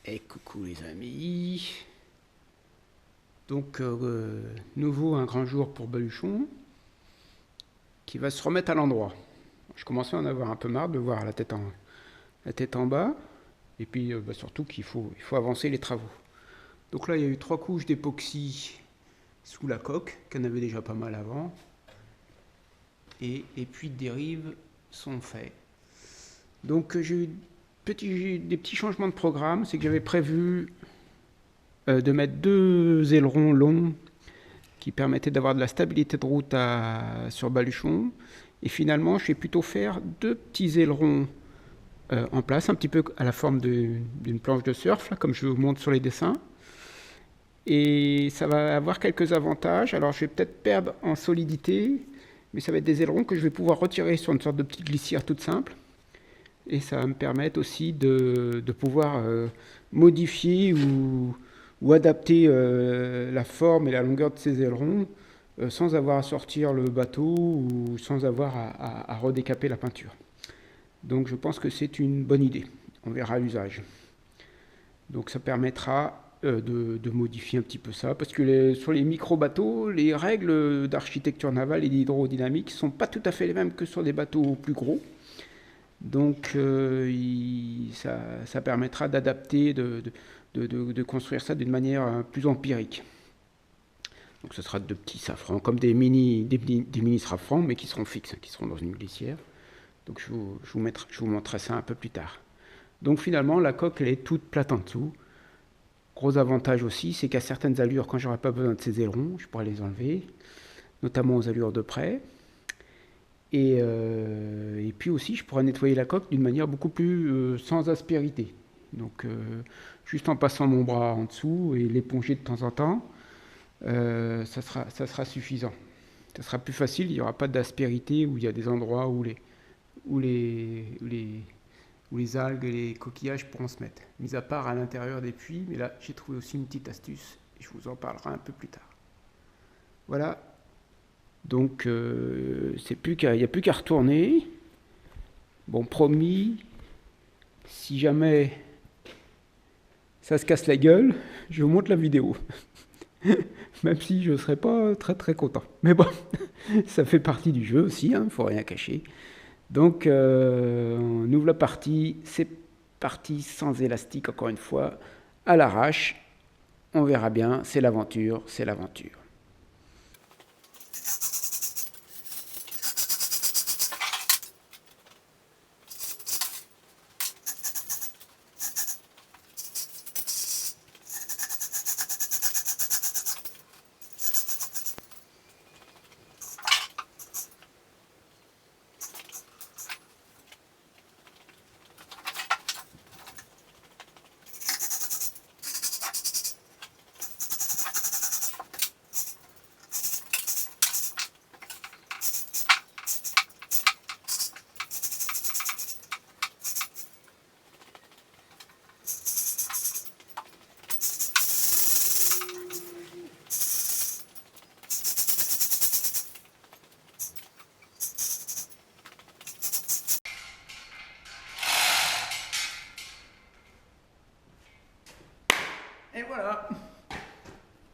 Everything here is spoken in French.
Et coucou les amis. Donc nouveau un grand jour pour Baluchon qui va se remettre à l'endroit. Je commençais à en avoir un peu marre de voir la tête en bas et puis surtout il faut avancer les travaux. Donc là il y a eu 3 couches d'époxy sous la coque, qu'il y en avait déjà pas mal avant. Et les puits de dérive sont faits. Donc j'ai eu des petits changements de programme. C'est que j'avais prévu de mettre 2 ailerons longs qui permettaient d'avoir de la stabilité de route sur Baluchon. Et finalement, je vais plutôt faire 2 petits ailerons en place, un petit peu à la forme d'une planche de surf, là, comme je vous montre sur les dessins. Et ça va avoir quelques avantages. Alors, je vais peut-être perdre en solidité, mais ça va être des ailerons que je vais pouvoir retirer sur une sorte de petite glissière toute simple. Et ça va me permettre aussi de pouvoir modifier ou adapter la forme et la longueur de ces ailerons sans avoir à sortir le bateau ou sans avoir à redécaper la peinture. Donc je pense que c'est une bonne idée. On verra l'usage. Donc ça permettra de modifier un petit peu ça, parce que sur les micro-bateaux, les règles d'architecture navale et d'hydrodynamique ne sont pas tout à fait les mêmes que sur des bateaux plus gros. Donc ça permettra d'adapter, de construire ça d'une manière plus empirique. Donc ce sera de petits safrans, comme des mini safrans, mais qui seront fixes, qui seront dans une glissière. Donc je vous montrerai ça un peu plus tard. Donc finalement, la coque, elle est toute plate en dessous. Gros avantage aussi, c'est qu'à certaines allures, quand j'aurai pas besoin de ces ailerons, je pourrai les enlever, notamment aux allures de près. Et puis aussi, je pourrais nettoyer la coque d'une manière beaucoup plus sans aspérité. Donc, juste en passant mon bras en dessous et l'éponger de temps en temps, ça sera suffisant. Ça sera plus facile, il n'y aura pas d'aspérité où il y a des endroits où les algues et les coquillages pourront se mettre. Mis à part à l'intérieur des puits, mais là, j'ai trouvé aussi une petite astuce et je vous en parlerai un peu plus tard. Voilà. Donc, il n'y a plus qu'à retourner. Bon, promis, si jamais ça se casse la gueule, je vous montre la vidéo. Même si je ne serais pas très très content. Mais bon, ça fait partie du jeu aussi, hein, faut rien cacher. Donc, on ouvre la partie. C'est parti sans élastique, encore une fois, à l'arrache. On verra bien, c'est l'aventure, c'est l'aventure. Et voilà.